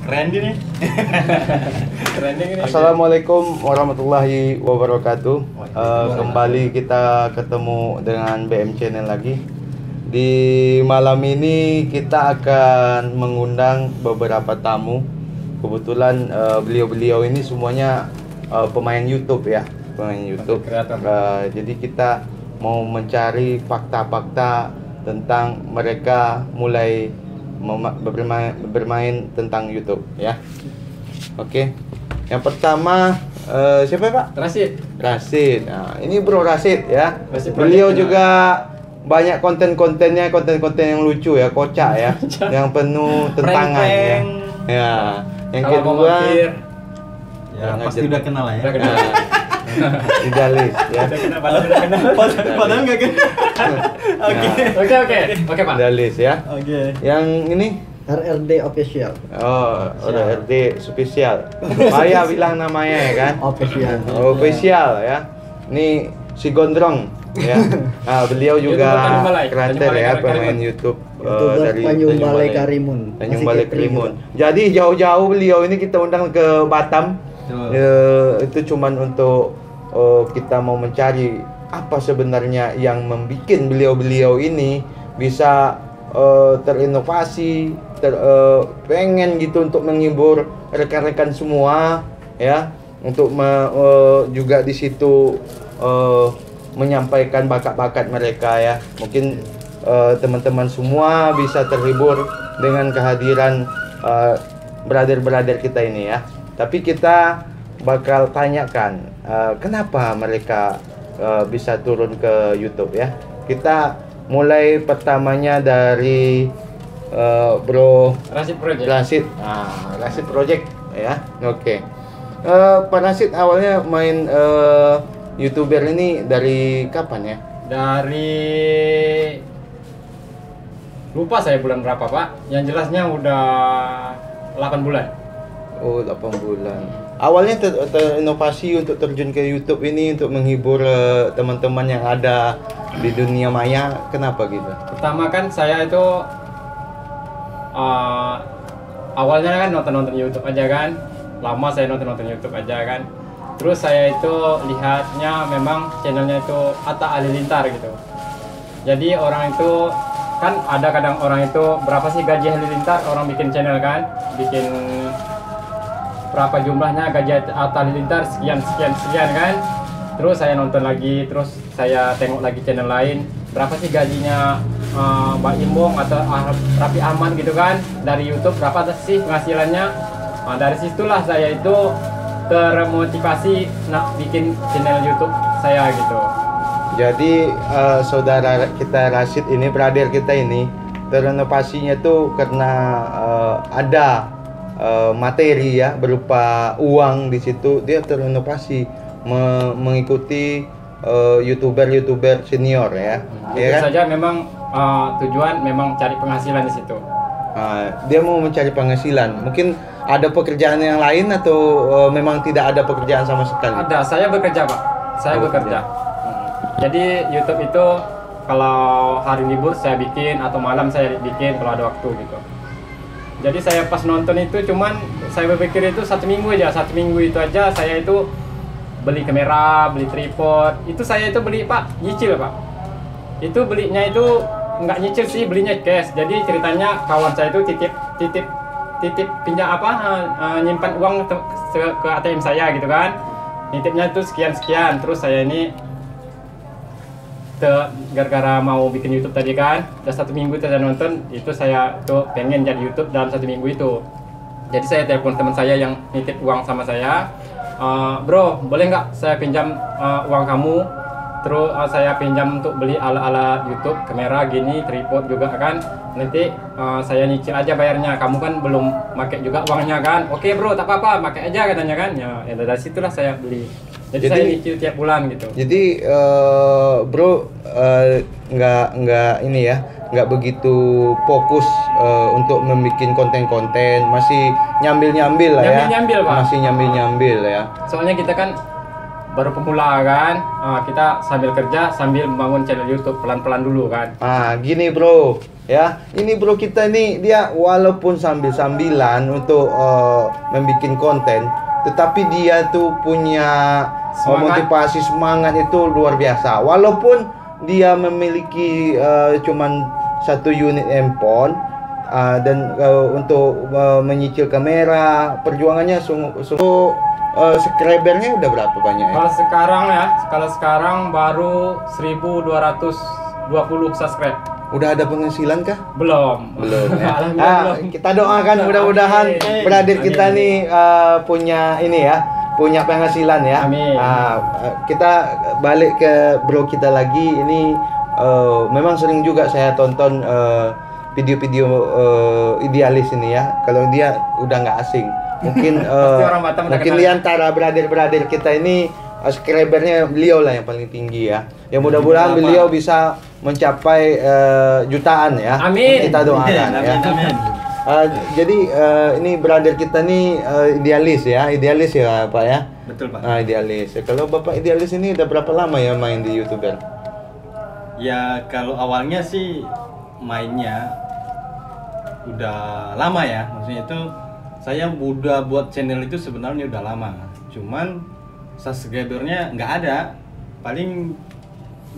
Randy nih. Trending ini. Assalamualaikum warahmatullahi wabarakatuh. Kembali kita ketemu dengan BM Channel lagi. Di malam ini kita akan mengundang beberapa tamu. Kebetulan beliau-beliau ini semuanya pemain YouTube ya, pemain YouTube. Jadi kita mau mencari fakta-fakta tentang mereka mulai bermain tentang YouTube ya. Oke. Yang pertama siapa Pak? Rasid. Nah, ini Bro Rasid ya. Beliau juga banyak konten-konten yang lucu ya, kocak ya, yang penuh tentangan ya. Ya. Yang kedua ya pasti udah kenal lah ya. Idealis ya. Padahal nggak kenal. Oke Pak. Idealis ya. Oke. Yang ini RRD official. Oh, RRD spesial. Saya bilang namanya ya kan. Official ya. Ini si Gondrong ya. Nah, beliau juga kreator ya, pemain YouTube dari Tanjung Balai Karimun. Tanjung Balai Karimun. Jadi jauh-jauh beliau ini kita undang ke Batam. Itu cuman untuk kita mau mencari apa sebenarnya yang membuat beliau-beliau ini bisa terinovasi, pengen gitu untuk menghibur rekan-rekan semua ya, untuk juga di situ menyampaikan bakat-bakat mereka ya. Mungkin teman-teman semua bisa terhibur dengan kehadiran brother-brother kita ini ya. Tapi kita bakal tanyakan kenapa mereka bisa turun ke YouTube ya. Kita mulai pertamanya dari Bro Rasid Project. Rasid Project ya. Oke. Pak Rasid awalnya main YouTuber ini dari kapan ya? Dari lupa saya bulan berapa Pak. Yang jelasnya udah 8 bulan. Oh, 8 bulan. Awalnya terinovasi untuk terjun ke YouTube ini untuk menghibur teman-teman yang ada di dunia maya. Kenapa gitu? Pertama kan saya itu awalnya kan nonton YouTube aja kan. Lama saya nonton YouTube aja kan. Terus saya itu lihatnya memang channelnya itu Atta Halilintar gitu. Jadi orang itu kan ada kadang orang itu berapa sih gaji Halilintar, orang bikin channel kan, bikin berapa jumlahnya gaji Atta Halilintar sekian kan. Terus saya nonton lagi, terus saya tengok lagi channel lain, berapa sih gajinya Mbak Imbong atau Raffi Ahmad gitu kan, dari YouTube berapa sih penghasilannya. Nah, dari situlah saya itu termotivasi nak bikin channel YouTube saya gitu. Jadi saudara kita Rasid ini, brother kita ini, terinovasinya tuh karena ada materi ya, berupa uang di situ. Dia terinovasi mengikuti YouTuber senior ya. Itu kan? Saja memang tujuan memang cari penghasilan di situ. Dia mau mencari penghasilan. Mungkin ada pekerjaan yang lain atau memang tidak ada pekerjaan sama sekali? Ada, saya bekerja Pak. Saya bekerja. Jadi YouTube itu kalau hari libur saya bikin atau malam saya bikin kalau ada waktu gitu. Jadi saya pas nonton itu cuman saya berpikir itu 1 minggu aja. 1 minggu itu aja saya itu beli kamera, beli tripod. Itu saya itu beli Pak, nyicil Pak. Itu belinya itu nggak nyicil sih, belinya cash. Jadi ceritanya kawan saya itu titip pinjam nyimpan uang ke ATM saya gitu kan. Nitipnya itu sekian. Terus saya ini gara-gara mau bikin YouTube tadi kan, udah 1 minggu itu saya nonton, itu saya tuh pengen jadi YouTube dalam 1 minggu itu. Jadi saya telepon teman saya yang nitip uang sama saya, bro boleh nggak saya pinjam uang kamu, terus saya pinjam untuk beli alat-alat YouTube, kamera gini, tripod juga kan, nanti saya nyicil aja bayarnya, kamu kan belum pakai juga uangnya kan. Oke bro, tak apa-apa, pakai aja katanya kan. Ya dari situlah saya beli. Jadi saya nyicil tiap bulan gitu. Jadi bro nggak ini ya, nggak begitu fokus untuk membuat konten-konten, masih nyambil lah ya. Nyambil Pak. Masih nyambil ya. Soalnya kita kan baru pemula kan, kita sambil kerja sambil membangun channel YouTube pelan-pelan dulu kan. Gini bro, ya ini bro kita ini dia walaupun sambil-sambilan untuk membuat konten, tetapi dia tuh punya motivasi semangat itu luar biasa. Walaupun dia memiliki cuman 1 unit handphone dan untuk menyicil kamera, perjuangannya sungguh. Subscribernya udah berapa banyak ya? Kalau sekarang baru 1220 subscribe. Udah ada penghasilan kah? Belum Ya. Alhamdulillah belum. Kita doakan mudah-mudahan brother kita nih punya ini ya, punya penghasilan ya. Amin. Kita balik ke bro kita lagi. Ini memang sering juga saya tonton video-video idealis ini ya. Kalau dia udah nggak asing. Mungkin orang Batam udah mungkin kenal. di antara brother-brother kita ini subscribernya beliau lah yang paling tinggi ya. Ya mudah-mudahan beliau bisa mencapai jutaan ya. Amin. Kita doakan ya. Amin. Jadi ini brother kita nih idealis ya Pak ya. Betul Pak. Idealis. Kalau Bapak idealis ini udah berapa lama ya main di YouTuber? Ya kalau awalnya sih mainnya udah lama ya, maksudnya itu saya udah buat channel itu sebenarnya udah lama, cuman subscribernya nggak ada. Paling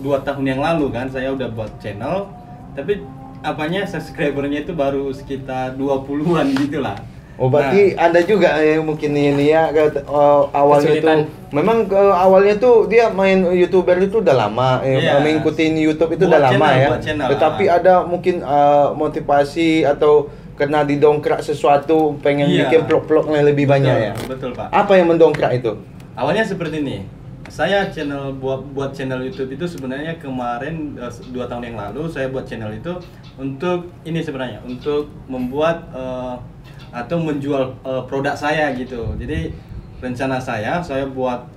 2 tahun yang lalu kan saya udah buat channel, tapi apanya subscribernya itu baru sekitar 20-an gitu lah. Oh berarti ada juga mungkin ini ya awalnya Kesulitan. tuh memang awalnya tuh dia main YouTuber itu udah lama mengikuti YouTube itu Buat udah lama channel, ya. buat channel. Tetapi ada mungkin motivasi atau karena didongkrak sesuatu pengen Iya. bikin vlog-vlog yang lebih banyak ya. Betul Pak. Apa yang mendongkrak itu? Awalnya seperti ini. Saya buat channel YouTube itu sebenarnya kemarin 2 tahun yang lalu saya buat channel itu untuk ini sebenarnya untuk membuat atau menjual produk saya gitu. Jadi rencana saya buat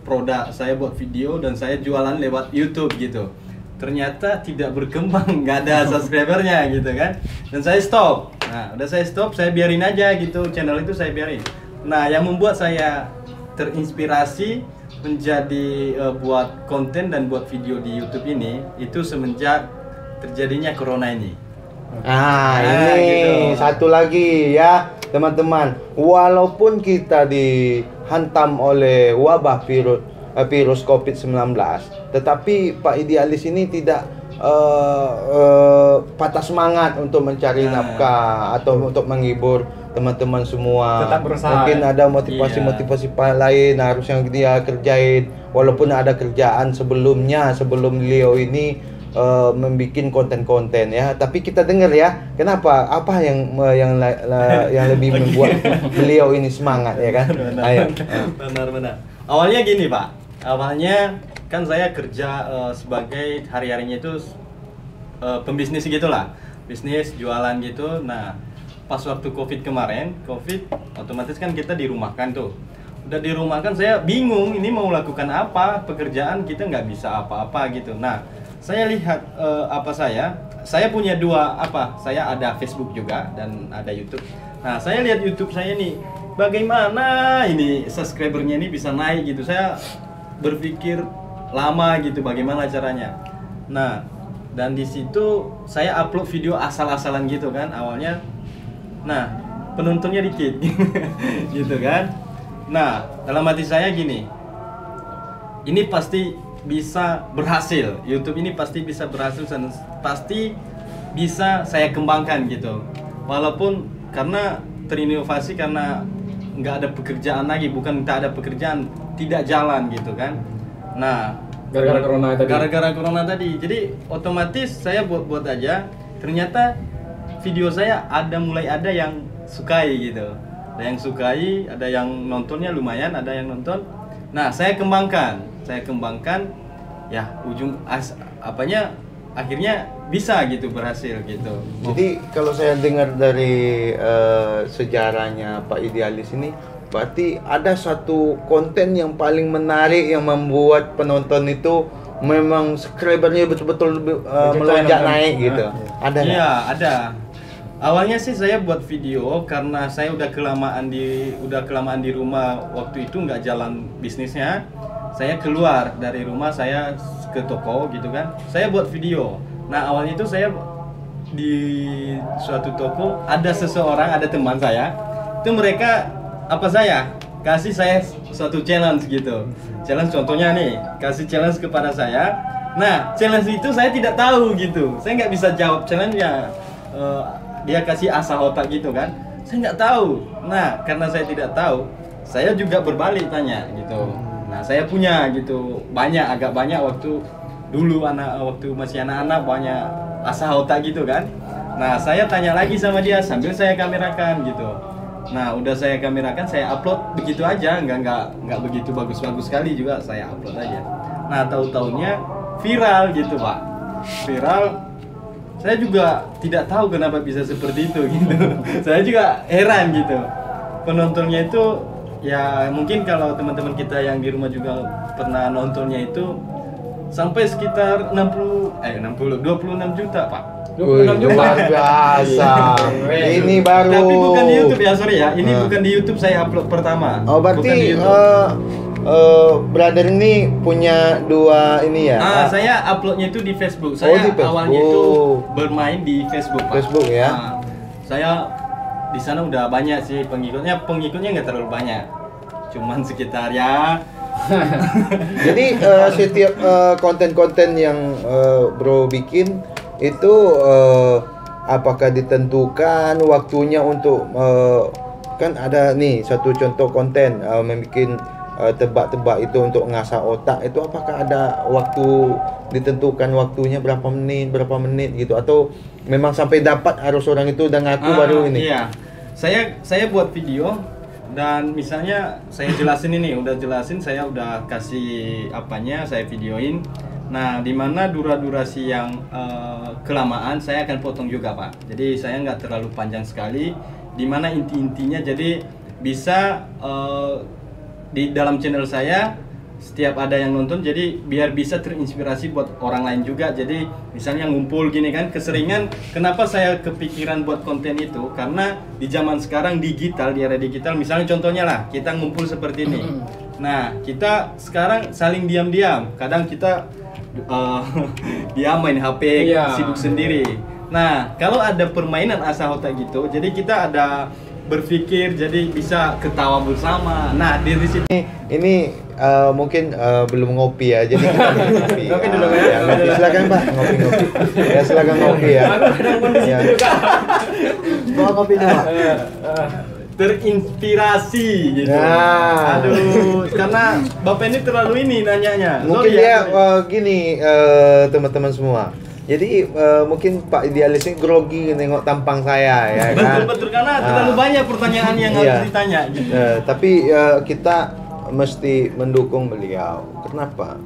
produk, saya buat video dan saya jualan lewat YouTube gitu. Ternyata tidak berkembang, nggak ada subscribernya gitu kan. Dan saya stop. Nah, udah saya stop, saya biarin aja gitu, channel itu saya biarin. Nah, yang membuat saya terinspirasi menjadi buat konten dan buat video di YouTube ini itu semenjak terjadinya corona ini. Ini gitu. satu lagi ya teman-teman, walaupun kita dihantam oleh wabah virus COVID-19, tetapi Pak Idealis ini tidak patah semangat untuk mencari nafkah atau untuk menghibur teman-teman semua. Tetap berusaha. Mungkin ada motivasi-motivasi lain harus yang dia kerjain, walaupun ada kerjaan sebelum beliau ini membuat konten-konten ya. Tapi kita dengar ya, kenapa? Apa yang lebih membuat beliau ini semangat ya kan? Ayo. Benar. Awalnya gini Pak. Awalnya kan saya kerja sebagai hari-harinya itu pembisnis gitulah. Bisnis jualan gitu. Nah, pas waktu Covid kemarin, otomatis kan kita dirumahkan tuh. Udah dirumahkan saya bingung ini mau lakukan apa, pekerjaan kita nggak bisa apa-apa gitu. Nah, saya lihat saya punya saya ada Facebook juga dan ada YouTube. Nah, saya lihat YouTube saya nih, bagaimana ini subscribernya ini bisa naik gitu. Saya berpikir lama gitu bagaimana caranya. Nah, dan di situ saya upload video asal-asalan gitu kan awalnya. Nah, penontonnya dikit gitu kan. Nah, dalam hati saya gini, ini pasti bisa berhasil, YouTube ini pasti bisa berhasil dan pasti bisa saya kembangkan gitu. Walaupun karena terinovasi karena nggak ada pekerjaan lagi, bukan tak ada pekerjaan, tidak jalan gitu kan. Nah, gara-gara corona tadi, jadi otomatis saya buat aja. Ternyata video saya mulai ada yang sukai gitu, ada yang sukai, ada yang nontonnya lumayan, ada yang nonton. Nah, saya kembangkan ya akhirnya bisa gitu berhasil gitu. Jadi kalau saya dengar dari sejarahnya Pak Idealis ini, berarti ada satu konten yang paling menarik yang membuat penonton itu memang subscribernya betul-betul melonjak naik gitu. Ada nggak? Iya, ada. Awalnya sih saya buat video karena saya udah kelamaan di rumah waktu itu nggak jalan bisnisnya. saya keluar dari rumah, saya ke toko gitu kan, saya buat video. Nah awalnya itu saya di suatu toko ada seseorang, ada teman saya, itu mereka saya kasih saya suatu challenge gitu. Challenge contohnya nih, kasih challenge kepada saya. Nah challenge itu saya tidak tahu gitu, saya nggak bisa jawab challenge-nya. Dia kasih asah otak gitu kan, saya nggak tahu. Nah karena saya tidak tahu, saya juga berbalik tanya gitu. Nah saya punya gitu agak banyak waktu dulu waktu masih anak-anak, banyak asah otak gitu kan. Nah saya tanya lagi sama dia sambil saya kamerakan gitu. Nah udah saya kamerakan, saya upload begitu aja, nggak begitu bagus-bagus sekali juga, saya upload aja. Nah tahu-taunya viral gitu Pak, viral. Saya juga tidak tahu kenapa bisa seperti itu gitu. Saya juga heran gitu. Penontonnya itu ya mungkin kalau teman-teman kita yang di rumah juga pernah nontonnya itu sampai sekitar 26 juta Pak. 26 juta. Luar biasa. Ini baru. Tapi bukan di YouTube ya, sorry ya. Ini bukan di YouTube saya upload pertama. Oh Bukan di berarti YouTube. brother ini punya dua ini ya? Saya uploadnya itu di Facebook. Saya di Facebook. awalnya itu bermain di Facebook Pak. Facebook ya. Saya di sana udah banyak sih pengikutnya nggak terlalu banyak. Cuman sekitar ya. Jadi setiap konten-konten yang bro bikin itu apakah ditentukan waktunya untuk kan ada nih satu contoh konten membuat tebak-tebak itu untuk ngasah otak, itu apakah ada waktu ditentukan waktunya berapa menit gitu, atau memang sampai dapat harus orang itu udah ngaku baru ini? Iya. Saya buat video dan misalnya saya jelasin ini, saya udah kasih apanya, saya videoin. Nah, dimana durasi yang kelamaan saya akan potong juga Pak. Jadi saya nggak terlalu panjang sekali. Dimana intinya jadi bisa di dalam channel saya setiap ada yang nonton, jadi biar bisa terinspirasi buat orang lain juga. Jadi misalnya ngumpul gini kan, keseringan kenapa saya kepikiran buat konten itu, karena di zaman sekarang digital, di era digital, misalnya contohnya lah kita ngumpul seperti ini. Nah kita sekarang saling diam-diam, kadang kita dia main HP, sibuk sendiri. Nah kalau ada permainan asah otak gitu, jadi kita ada berpikir, jadi bisa ketawa bersama. Nah dari situ ini mungkin belum ngopi ya, jadi kita ngopi. Ngopi dulu ya. Ngopi. Silakan Pak, ngopi. Ya silakan ngopi ya. Aku kadang pun di situ juga. Bawa kopi dulu. terinspirasi gitu. Nah. Aduh, karena Bapak ini terlalu ini nanyanya. Mungkin Sorry dia ya. gini teman-teman semua. Jadi mungkin Pak Idealis ini grogi nengok tampang saya ya kan. Betul karena terlalu banyak pertanyaan yang harus ditanya gitu. Tapi kita mesti mendukung beliau. Kenapa?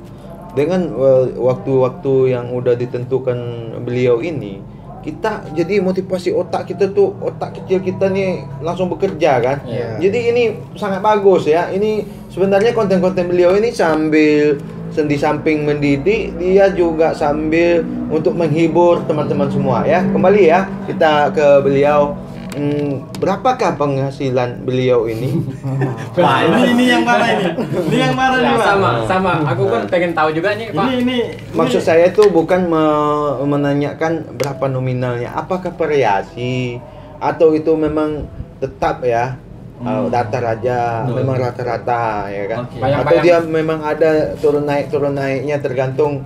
Dengan waktu-waktu yang udah ditentukan beliau ini, kita jadi motivasi otak kita tuh, otak kecil kita nih langsung bekerja kan. Jadi ini sangat bagus ya. Ini sebenarnya konten-konten beliau ini sambil di samping mendidik, dia juga sambil untuk menghibur teman-teman semua ya. Kembali ya kita ke beliau. Berapakah penghasilan beliau ini? Wah, ini yang mana ini? Ini yang mana nih, Pak? Sama. Aku kan pengen tahu juga nih, Pak. Ini Maksud saya itu bukan menanyakan berapa nominalnya, apakah variasi atau itu memang tetap ya datar aja, memang rata-rata ya kan? Okay. Atau dia memang ada turun naiknya tergantung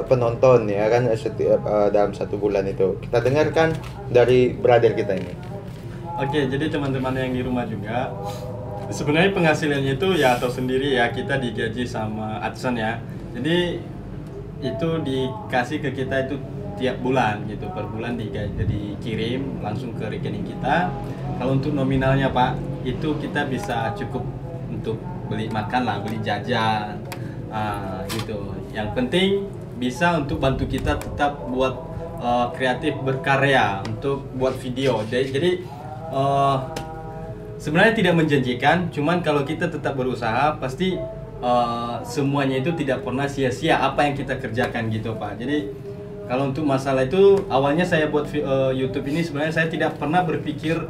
penonton ya kan, setiap dalam satu bulan itu. Kita dengarkan dari brother kita ini. Oke, jadi teman-teman yang di rumah juga, sebenarnya penghasilannya itu ya tahu sendiri ya, kita digaji sama AdSense ya. Jadi itu dikasih ke kita itu tiap bulan gitu, per bulan dikirim langsung ke rekening kita. Kalau untuk nominalnya Pak, itu kita bisa cukup untuk beli makan lah, beli jajan, gitu. Yang penting bisa untuk bantu kita tetap buat kreatif, berkarya untuk buat video. Jadi sebenarnya tidak menjanjikan, cuman kalau kita tetap berusaha pasti semuanya itu tidak pernah sia-sia apa yang kita kerjakan gitu Pak. Jadi kalau untuk masalah itu awalnya saya buat YouTube ini sebenarnya saya tidak pernah berpikir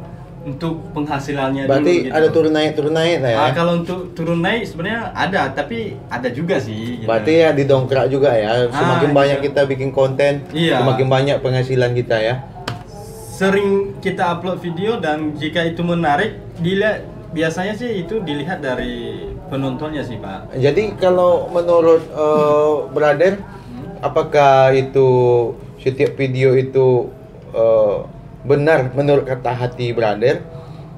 untuk penghasilannya Berarti dulu, gitu. ada turun naik lah ya. Kalau untuk turun naik sebenarnya ada, tapi ada juga sih. Gitu. Berarti ya didongkrak juga ya. Semakin banyak gitu. kita bikin konten, Iya. semakin banyak penghasilan kita ya. Sering kita upload video dan jika itu menarik, biasanya sih itu dilihat dari penontonnya sih Pak. Jadi kalau menurut brother, apakah itu setiap video itu benar menurut kata hati brother?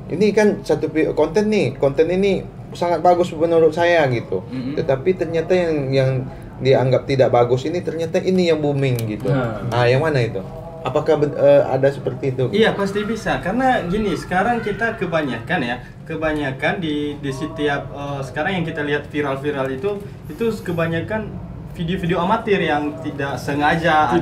Ini kan satu konten ini sangat bagus menurut saya gitu. Tetapi ternyata yang dianggap tidak bagus ini ternyata ini yang booming gitu. Yang mana itu? Apakah ada seperti itu? Iya pasti bisa, karena gini sekarang kita kebanyakan di setiap sekarang yang kita lihat viral itu kebanyakan video-video amatir yang tidak sengaja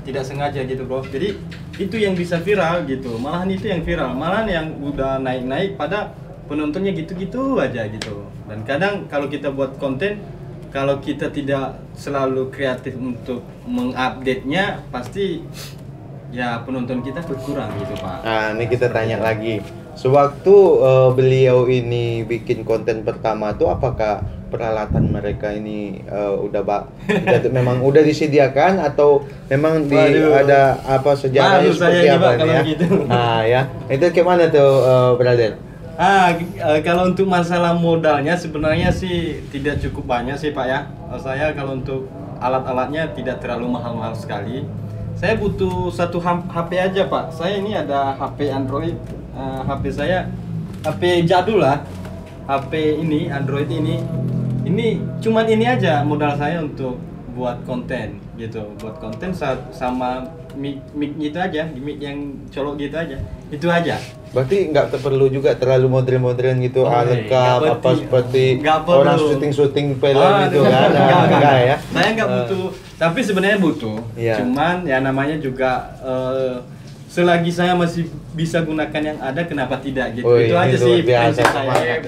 tidak sengaja gitu bro. Jadi itu yang bisa viral gitu, malahan itu yang viral, malahan yang udah naik pada penontonnya gitu-gitu aja gitu. Dan kadang kalau kita buat konten, kalau kita tidak selalu kreatif untuk mengupdate-nya, pasti ya penonton kita berkurang gitu Pak. Nah, ini kita tanya lagi. Sewaktu beliau ini bikin konten pertama tuh, apakah peralatan mereka ini memang udah disediakan atau memang ada apa sejarahnya seperti apa ya? Gitu. Nah ya, itu gimana tuh brother? Kalau untuk masalah modalnya sebenarnya sih tidak cukup banyak sih Pak ya. Saya kalau untuk alat-alatnya tidak terlalu mahal-mahal sekali. Saya butuh satu HP aja Pak. Saya ini ada HP Android, HP saya HP jadul lah. HP ini Android ini cuman ini aja modal saya untuk buat konten gitu. Buat konten sama mic gitu aja, mic yang colok gitu aja. Itu aja. Berarti nggak perlu juga terlalu modern gitu, lengkap apa seperti orang syuting film gitu kan? Enggak ya? Saya nggak butuh, tapi sebenarnya butuh. Iya. Cuman ya namanya juga selagi saya masih bisa gunakan yang ada, kenapa tidak gitu. Itu aja sih prinsip saya.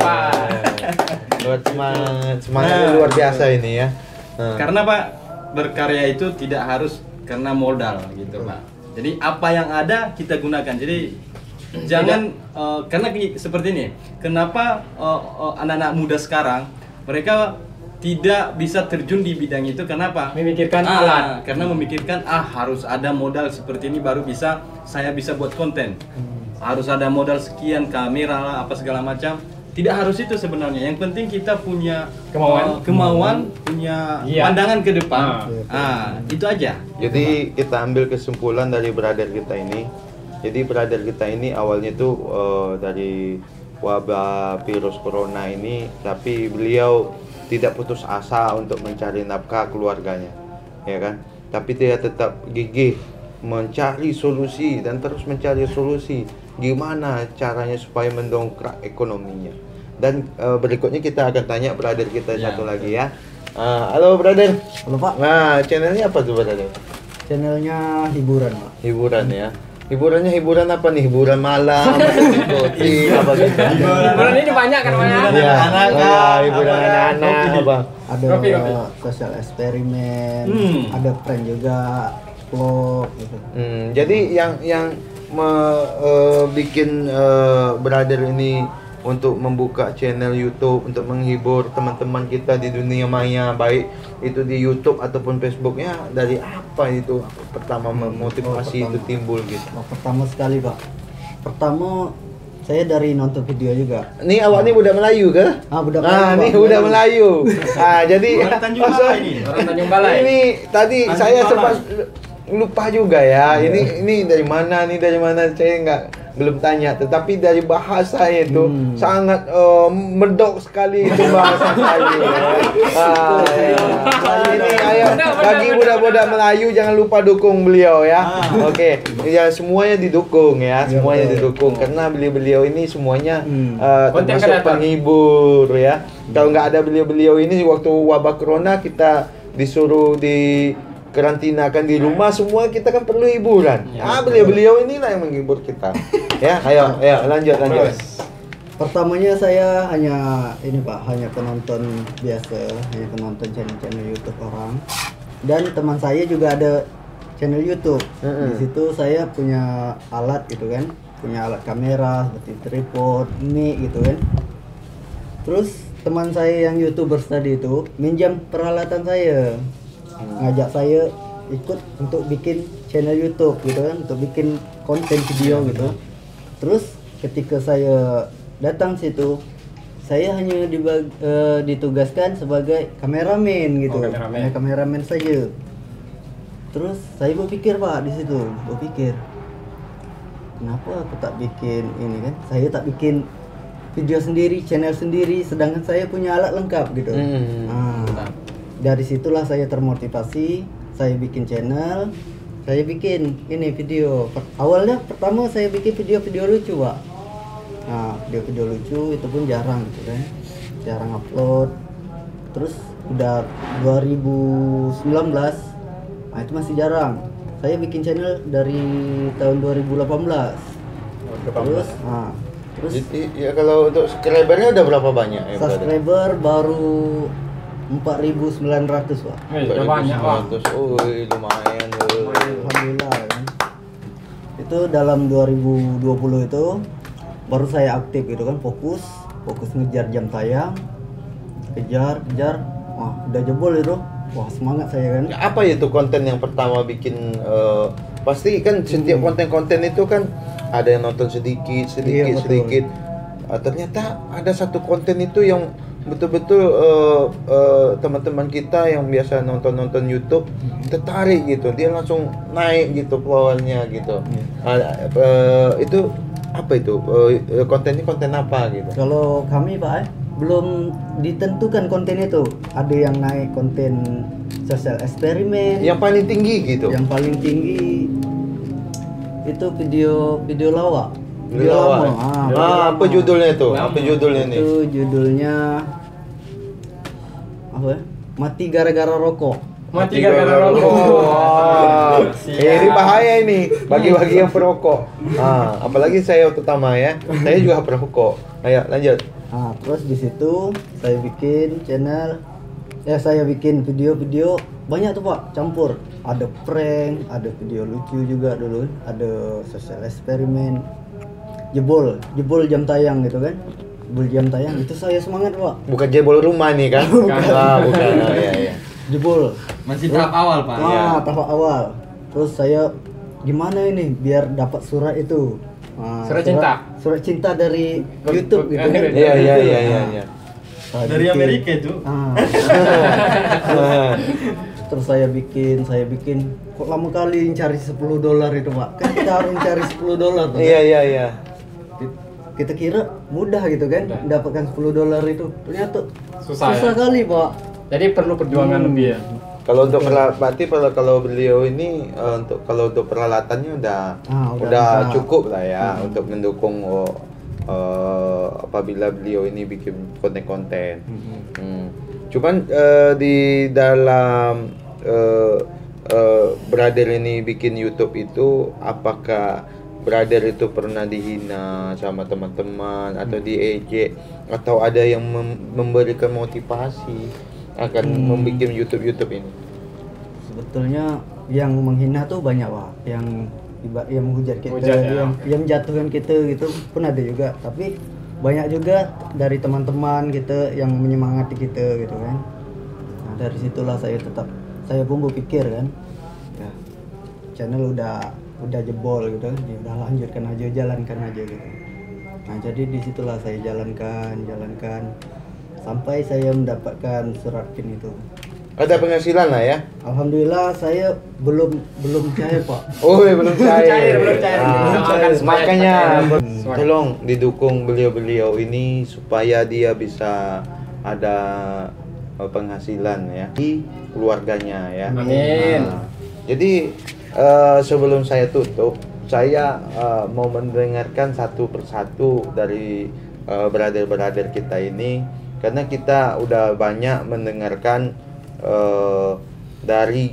Semangatnya luar biasa ini ya. Karena Pak, berkarya itu tidak harus karena modal gitu Pak. Jadi apa yang ada kita gunakan. Jadi jangan karena seperti ini. Kenapa anak-anak muda sekarang mereka tidak bisa terjun di bidang itu? Kenapa? Memikirkan alat. Karena memikirkan harus ada modal seperti ini baru saya bisa buat konten. Harus ada modal sekian, kamera lah, apa segala macam. Tidak harus itu sebenarnya. Yang penting kita punya kemauan, punya pandangan ke depan. Itu aja. Jadi kita ambil kesimpulan dari brother kita ini. Jadi brother kita ini awalnya tuh dari wabah virus corona ini, tapi beliau tidak putus asa untuk mencari nafkah keluarganya, ya kan? Tapi dia tetap gigih mencari solusi dan terus mencari solusi gimana caranya supaya mendongkrak ekonominya. Dan berikutnya kita akan tanya brother kita satu lagi ya. Halo brother. Halo Pak. Nah, channelnya apa tuh brother? Channelnya hiburan Pak. Hiburan ya. Hiburannya hiburan apa nih? Hiburan malam, diskotik, apa gitu? Hiburan ini banyak kan Pak ya? Iya, hiburan anak-anak apa? Ada Kopi. sosial eksperimen, ada prank juga, vlog gitu. Jadi yang bikin brother ini untuk membuka channel YouTube untuk menghibur teman-teman kita di dunia maya, baik itu di YouTube ataupun Facebooknya, dari apa itu pertama memotivasi itu timbul gitu? Pertama sekali Pak. Pertama saya dari nonton video juga. Nih awak nih budak Melayu ke? Budak Melayu. Melayu, Nih Pak. budak Melayu. Jadi Orang Tanjung Balai ini. Orang Tanjung Balai. Ini tadi Tanjung saya Balai. sempat lupa juga ya. Ini dari mana saya belum tanya, tetapi dari bahasa itu sangat medok sekali itu bahasa Melayu. Ini bagi budak-budak Melayu jangan lupa dukung beliau ya. Oke, ya semuanya didukung ya, semuanya didukung karena beliau ini semuanya termasuk penghibur ya. Kalau nggak ada beliau ini waktu wabah corona kita disuruh di karantinakan di rumah, semua kita kan perlu hiburan. Beliau inilah yang menghibur kita. Ya, ayo lanjut. Pertamanya saya hanya penonton biasa, hanya penonton channel YouTube orang. Dan teman saya juga ada channel YouTube. Di situ saya punya alat gitu kan. punya alat kamera seperti tripod, mic gitu kan. Terus teman saya yang YouTubers tadi itu minjam peralatan saya, ngajak saya ikut untuk bikin channel YouTube gitu kan, untuk bikin konten video gitu. Terus ketika saya datang situ, saya hanya ditugaskan sebagai kameramen gitu, Oh, kameramen. hanya kameramen saja. Terus saya berpikir Pak di situ, berpikir kenapa aku tak bikin ini kan? Saya tak bikin video sendiri, channel sendiri, sedangkan saya punya alat lengkap gitu. Nah, dari situlah saya termotivasi, saya bikin channel, saya bikin ini video. Awalnya pertama saya bikin video-video lucu Pak. Nah, video-video lucu itu pun jarang gitu kan, jarang upload. Terus udah 2019, nah itu masih jarang. Saya bikin channel dari tahun 2018. Terus, terus Jadi ya kalau untuk subscribernya udah berapa banyak ya? subscriber baru 4.900 Pak. Udah banyak Pak. Oh, lumayan. Alhamdulillah kan. Itu dalam 2020 itu baru saya aktif gitu kan, fokus ngejar jam tayang, kejar, wah udah jebol itu, wah semangat saya kan. Apa itu konten yang pertama bikin? Pasti kan setiap konten-konten itu kan ada yang nonton sedikit. Iya, betul. Ternyata ada satu konten itu yang betul-betul teman-teman kita yang biasa nonton YouTube tertarik gitu, dia langsung naik gitu followernya gitu. Itu apa itu? Kontennya konten apa gitu? Kalau kami Pak belum ditentukan konten itu. Ada yang naik konten sosial eksperimen. Yang paling tinggi gitu. Yang paling tinggi itu video lawak. Video Lawak. lama. Apa judulnya itu? Lama. Apa judulnya nih? Itu judulnya apa ya? Mati gara-gara rokok. Mati gara-gara rokok. Wah, Siap. ini bahaya ini bagi-bagi yang perokok. Apalagi saya terutama ya. Saya juga perokok. Ayo lanjut. Nah, terus di situ saya bikin channel, saya bikin video-video banyak tuh Pak, campur. Ada prank, ada video lucu juga dulu, ada sosial eksperimen, jebol jam tayang gitu kan. Jebol jam tayang itu saya semangat Pak. Bukan jebol rumah nih kan? Bukan. Oh, iya. Jebol. Masih tahap awal, Pak. Wah, tahap awal. Terus saya gimana ini biar dapat surat itu? Surat cinta? Surat cinta dari YouTube gitu kan. Iya. Saya Dari bikin. Amerika itu. Terus saya bikin kok lama kali cari $10 itu Pak. Kan kita harus cari $10 tuh. Iya. Kita kira mudah gitu kan mendapatkan $10 itu. Ternyata Susah ya? kali Pak. Jadi perlu perjuangan lebih ya. Kalau untuk berarti kalau beliau ini kalau untuk peralatannya udah udah cukup lah ya untuk mendukung apabila beliau ini bikin konten-konten. Cuman di dalam brother ini bikin YouTube itu, apakah brother itu pernah dihina sama teman-teman atau diejek atau ada yang memberikan motivasi akan membuat YouTube ini? Sebetulnya yang menghina tuh banyak Pak, yang menghujat kita, Hujat, ya. yang menjatuhkan kita gitu pun ada juga. Tapi banyak juga dari teman-teman kita yang menyemangati kita gitu kan. Nah dari situlah saya pun berpikir kan, ya channel udah jebol gitu, ya udah lanjutkan aja, jalankan aja gitu. Nah jadi disitulah saya jalankan sampai saya mendapatkan surat PIN itu. Ada penghasilan lah ya? Alhamdulillah saya belum cair Pak. Oh, belum cair. Belum cair. Doakan supaya Makanya cepat. tolong didukung beliau ini supaya dia bisa ada penghasilan ya di keluarganya ya. Amin. Jadi sebelum saya tutup, saya mau mendengarkan satu persatu dari brother-brother kita ini, karena kita udah banyak mendengarkan dari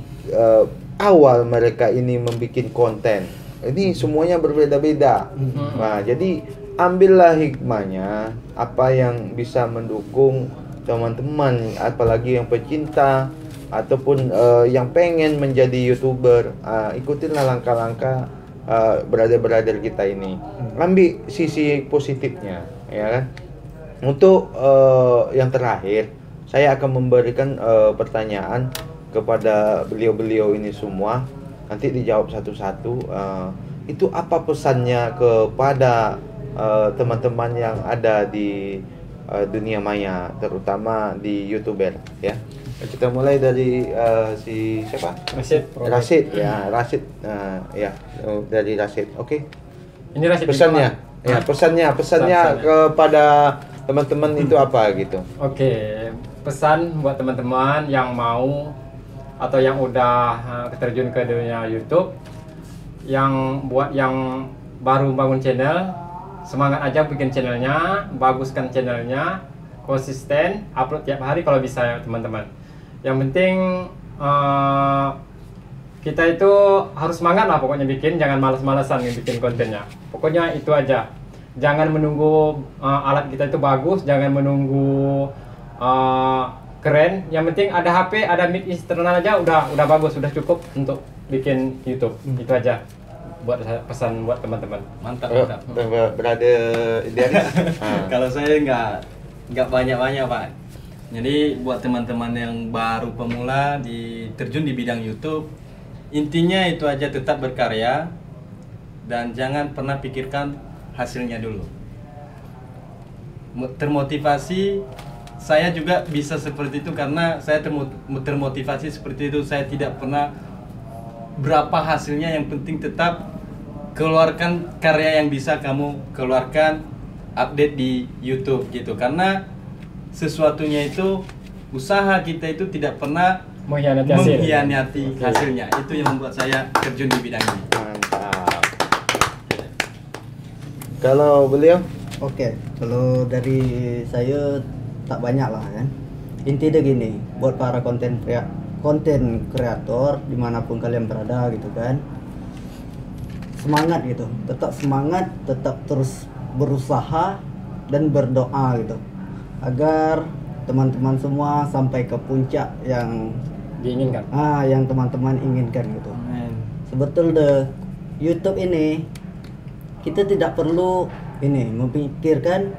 awal mereka ini membuat konten. Ini semuanya berbeda-beda. Nah, jadi ambillah hikmahnya, apa yang bisa mendukung teman-teman, apalagi yang pecinta ataupun yang pengen menjadi YouTuber. Ikutinlah langkah-langkah brother-brother kita ini. Ambil sisi positifnya, ya kan? Untuk yang terakhir, saya akan memberikan pertanyaan kepada beliau-beliau ini semua. Nanti dijawab satu-satu. Itu apa pesannya kepada teman-teman yang ada di dunia maya, terutama di YouTuber, ya. Kita mulai dari si siapa? Rashid ya, Rashid ya, dari Rashid. Oke. Ini Rashid Pesannya. Hikmah. Ya, pesannya kepada teman-teman itu apa gitu. Oke, pesan buat teman-teman yang mau atau yang udah terjun ke dunia YouTube, yang baru bangun channel, semangat aja bikin channelnya, baguskan channelnya, konsisten, upload tiap hari kalau bisa ya teman-teman. Yang penting kita itu harus semangat lah pokoknya bikin, jangan males-malesan bikin kontennya. Pokoknya itu aja. Jangan menunggu alat kita itu bagus, jangan menunggu keren. Yang penting ada HP, ada mic eksternal aja udah bagus, udah cukup untuk bikin YouTube. Itu aja buat pesan buat teman-teman. Mantap. Berada idealis. Kalau saya nggak banyak-banyak Pak. Jadi buat teman-teman yang baru pemula terjun di bidang YouTube, intinya itu aja, tetap berkarya dan jangan pernah pikirkan hasilnya dulu. Termotivasi, saya juga bisa seperti itu karena saya termotivasi seperti itu. Saya tidak pernah berapa hasilnya, yang penting tetap keluarkan karya yang bisa kamu keluarkan, update di YouTube gitu. Karena sesuatunya itu, usaha kita itu tidak pernah mengkhianati hasilnya. Itu yang membuat saya terjun di bidang ini. Mantap. Kalau beliau? Oke, kalau dari saya tak banyak lah kan. Intinya gini, buat para konten kreator dimanapun kalian berada gitu kan, semangat gitu, tetap semangat, tetap terus berusaha dan berdoa gitu, agar teman-teman semua sampai ke puncak yang diinginkan. Yang teman-teman inginkan gitu. Sebetulnya YouTube ini kita tidak perlu memikirkan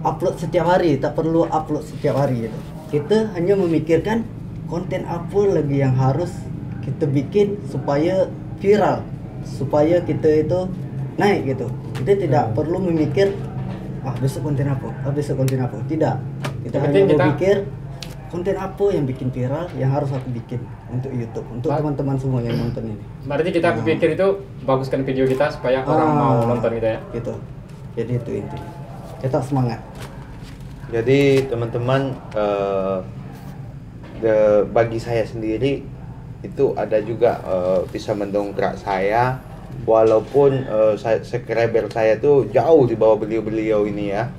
upload setiap hari, tak perlu upload setiap hari gitu. Kita hanya memikirkan konten apa lagi yang harus kita bikin supaya viral, supaya kita itu naik gitu. Kita tidak perlu memikir besok konten apa, tidak. Kita hanya berpikir konten apa yang bikin viral, yang harus aku bikin untuk YouTube, untuk teman-teman semua yang nonton ini. Berarti kita berpikir itu baguskan video kita supaya orang mau nonton gitu ya. Gitu. Jadi itu intinya. Kita semangat. Jadi teman-teman, bagi saya sendiri itu ada juga bisa mendongkrak saya, walaupun subscriber saya tuh jauh di bawah beliau-beliau ini ya.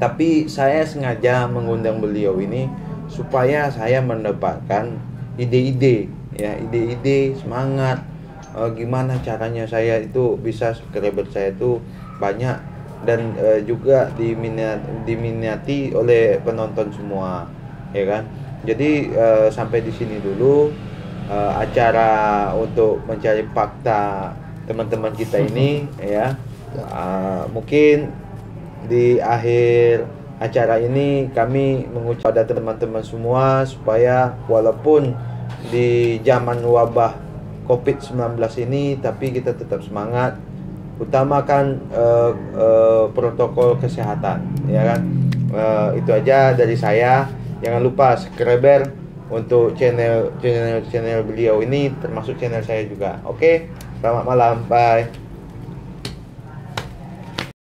Tapi saya sengaja mengundang beliau ini supaya saya mendapatkan ide-ide ya, ide-ide semangat, gimana caranya saya itu bisa subscriber saya itu banyak dan juga diminati oleh penonton semua, ya kan. Jadi sampai di sini dulu acara untuk mencari fakta teman-teman kita ini ya. Mungkin di akhir acara ini kami mengucap pada teman-teman semua supaya walaupun di zaman wabah COVID-19 ini, tapi kita tetap semangat, utamakan protokol kesehatan, ya kan. Itu aja dari saya. Jangan lupa subscriber untuk channel beliau ini, termasuk channel saya juga. Oke, selamat malam, bye.